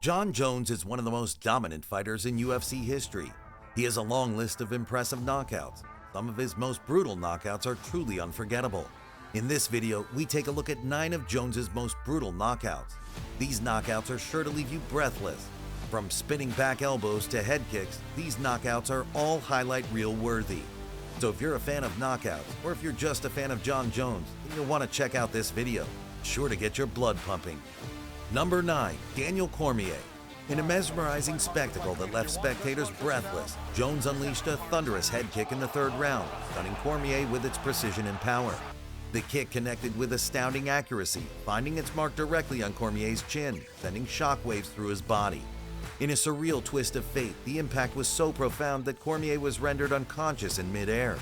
Jon Jones is one of the most dominant fighters in UFC history. He has a long list of impressive knockouts. Some of his most brutal knockouts are truly unforgettable. In this video, we take a look at 9 of Jones's most brutal knockouts. These knockouts are sure to leave you breathless. From spinning back elbows to head kicks, these knockouts are all highlight reel worthy. So if you're a fan of knockouts, or if you're just a fan of Jon Jones, then you'll want to check out this video. Sure to get your blood pumping. Number 9. Daniel Cormier. In a mesmerizing spectacle that left spectators breathless, Jones unleashed a thunderous head kick in the 3rd round, stunning Cormier with its precision and power. The kick connected with astounding accuracy, finding its mark directly on Cormier's chin, sending shockwaves through his body. In a surreal twist of fate, the impact was so profound that Cormier was rendered unconscious in midair.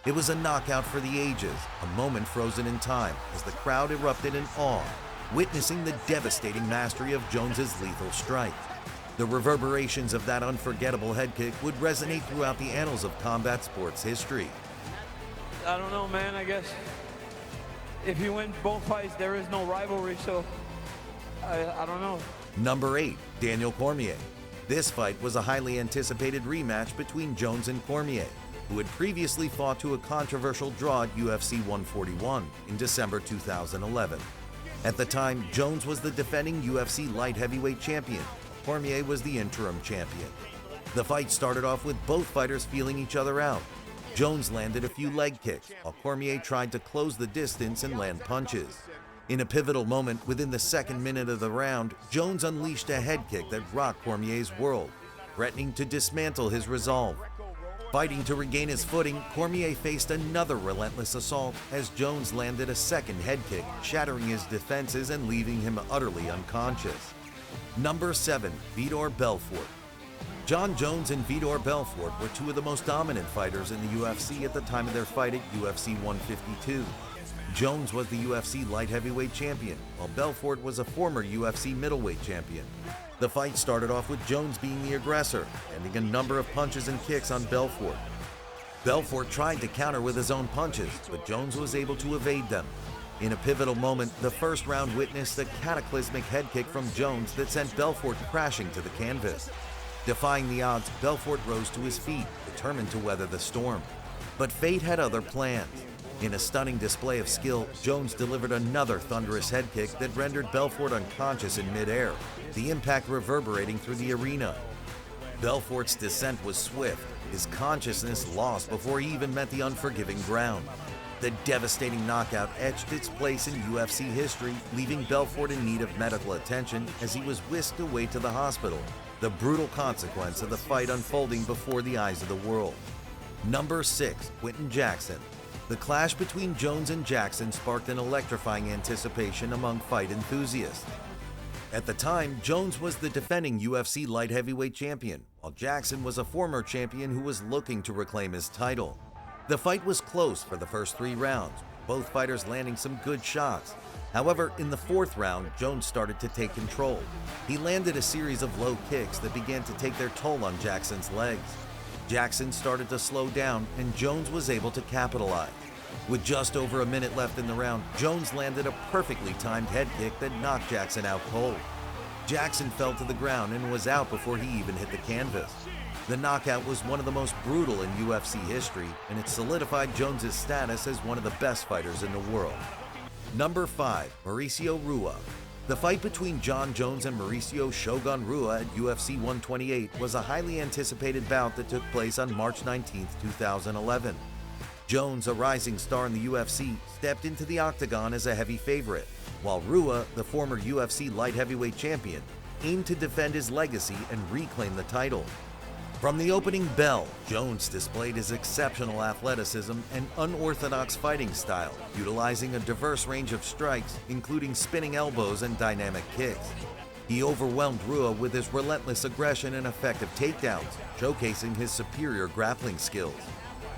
It was a knockout for the ages, a moment frozen in time as the crowd erupted in awe, witnessing the devastating mastery of Jones's lethal strike. The reverberations of that unforgettable head kick would resonate throughout the annals of combat sports history. I don't know, man. I guess if you win both fights, there is no rivalry, so I don't know. Number 8. Daniel Cormier. This fight was a highly anticipated rematch between Jones and Cormier, who had previously fought to a controversial draw at UFC 141 in December 2011. At the time, Jones was the defending UFC light heavyweight champion. Cormier was the interim champion. The fight started off with both fighters feeling each other out. Jones landed a few leg kicks, while Cormier tried to close the distance and land punches. In a pivotal moment within the 2nd minute of the round, Jones unleashed a head kick that rocked Cormier's world, threatening to dismantle his resolve. Fighting to regain his footing, Cormier faced another relentless assault as Jones landed a 2nd head kick, shattering his defenses and leaving him utterly unconscious. Number 7. Vitor Belfort. Jon Jones and Vitor Belfort were 2 of the most dominant fighters in the UFC at the time of their fight at UFC 152. Jones was the UFC light heavyweight champion, while Belfort was a former UFC middleweight champion. The fight started off with Jones being the aggressor, landing a number of punches and kicks on Belfort. Belfort tried to counter with his own punches, but Jones was able to evade them. In a pivotal moment, the 1st round witnessed a cataclysmic head kick from Jones that sent Belfort crashing to the canvas. Defying the odds, Belfort rose to his feet, determined to weather the storm. But fate had other plans. In a stunning display of skill, Jones delivered another thunderous head kick that rendered Belfort unconscious in midair, the impact reverberating through the arena. Belfort's descent was swift, his consciousness lost before he even met the unforgiving ground. The devastating knockout etched its place in UFC history, leaving Belfort in need of medical attention as he was whisked away to the hospital, the brutal consequence of the fight unfolding before the eyes of the world. Number 6. Quinton Jackson. The clash between Jones and Jackson sparked an electrifying anticipation among fight enthusiasts. At the time, Jones was the defending UFC light heavyweight champion, while Jackson was a former champion who was looking to reclaim his title. The fight was close for the first 3 rounds, both fighters landing some good shots. However, in the 4th round, Jones started to take control. He landed a series of low kicks that began to take their toll on Jackson's legs. Jackson started to slow down, and Jones was able to capitalize. With just over a minute left in the round, Jones landed a perfectly timed head kick that knocked Jackson out cold. Jackson fell to the ground and was out before he even hit the canvas. The knockout was one of the most brutal in UFC history, and it solidified Jones's status as one of the best fighters in the world. Number 5. Mauricio Rua. The fight between Jon Jones and Mauricio Shogun Rua at UFC 128 was a highly anticipated bout that took place on March 19, 2011. Jones, a rising star in the UFC, stepped into the octagon as a heavy favorite, while Rua, the former UFC light heavyweight champion, aimed to defend his legacy and reclaim the title. From the opening bell, Jones displayed his exceptional athleticism and unorthodox fighting style, utilizing a diverse range of strikes, including spinning elbows and dynamic kicks. He overwhelmed Rua with his relentless aggression and effective takedowns, showcasing his superior grappling skills.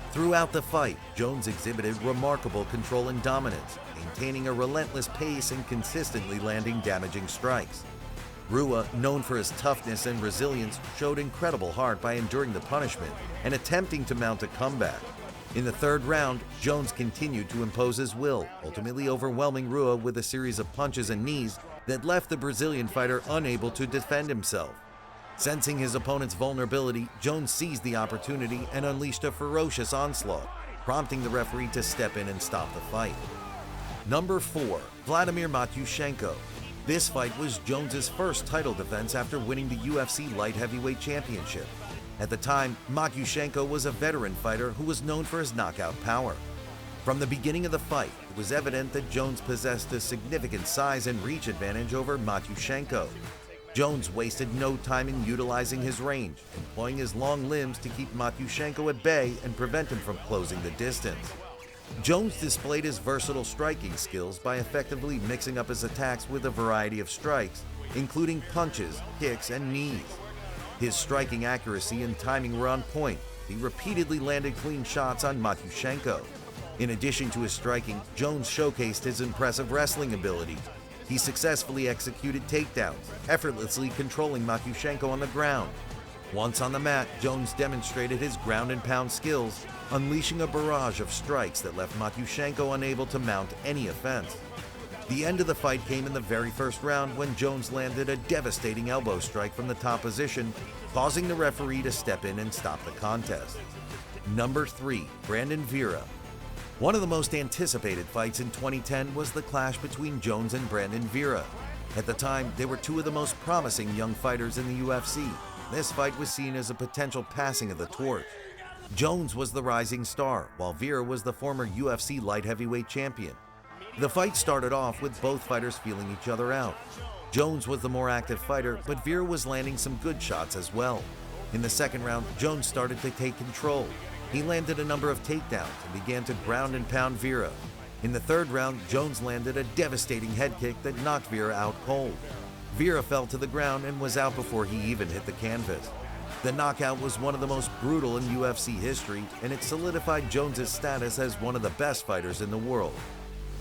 Throughout the fight, Jones exhibited remarkable control and dominance, maintaining a relentless pace and consistently landing damaging strikes. Rua, known for his toughness and resilience, showed incredible heart by enduring the punishment and attempting to mount a comeback. In the 3rd round, Jones continued to impose his will, ultimately overwhelming Rua with a series of punches and knees that left the Brazilian fighter unable to defend himself. Sensing his opponent's vulnerability, Jones seized the opportunity and unleashed a ferocious onslaught, prompting the referee to step in and stop the fight. Number 4. Vladimir Matyushenko. This fight was Jones's first title defense after winning the UFC Light Heavyweight Championship. At the time, Matyushenko was a veteran fighter who was known for his knockout power. From the beginning of the fight, it was evident that Jones possessed a significant size and reach advantage over Matyushenko. Jones wasted no time in utilizing his range, employing his long limbs to keep Matyushenko at bay and prevent him from closing the distance. Jones displayed his versatile striking skills by effectively mixing up his attacks with a variety of strikes, including punches, kicks, and knees. His striking accuracy and timing were on point. He repeatedly landed clean shots on Matyushenko. In addition to his striking, Jones showcased his impressive wrestling ability. He successfully executed takedowns, effortlessly controlling Matyushenko on the ground. Once on the mat, Jones demonstrated his ground and pound skills, unleashing a barrage of strikes that left Matyushenko unable to mount any offense. The end of the fight came in the very first round when Jones landed a devastating elbow strike from the top position, causing the referee to step in and stop the contest. Number 3. Brandon Vera. One of the most anticipated fights in 2010 was the clash between Jones and Brandon Vera. At the time, they were two of the most promising young fighters in the UFC. This fight was seen as a potential passing of the torch. Jones was the rising star, while Vera was the former UFC light heavyweight champion. The fight started off with both fighters feeling each other out. Jones was the more active fighter, but Vera was landing some good shots as well. In the second round, Jones started to take control. He landed a number of takedowns and began to ground and pound Vera. In the third round, Jones landed a devastating head kick that knocked Vera out cold. Vera fell to the ground and was out before he even hit the canvas. The knockout was one of the most brutal in UFC history, and it solidified Jones's status as one of the best fighters in the world.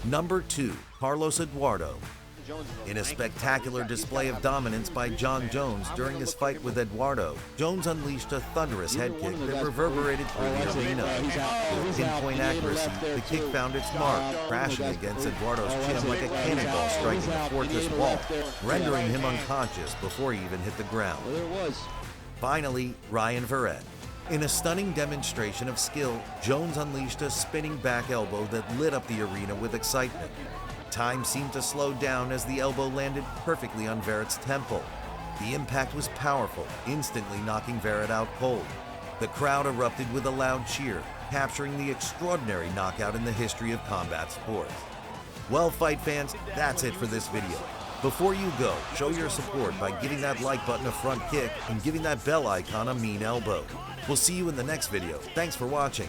Number 2. Carlos Eduardo. In a spectacular display of dominance by Jon Jones during his fight with Eduardo, Jones unleashed a thunderous head kick that reverberated through the arena. With pinpoint accuracy, the kick found its mark, crashing against Eduardo's chin like a cannonball striking a fortress wall, rendering him unconscious before he even hit the ground. Finally, Ryan Vera. In a stunning demonstration of skill, Jones unleashed a spinning back elbow that lit up the arena with excitement. Time seemed to slow down as the elbow landed perfectly on Verat's temple. The impact was powerful, instantly knocking Vera out cold. The crowd erupted with a loud cheer, capturing the extraordinary knockout in the history of combat sports. Well, fight fans, that's it for this video. Before you go, show your support by giving that like button a front kick and giving that bell icon a mean elbow. We'll see you in the next video. Thanks for watching.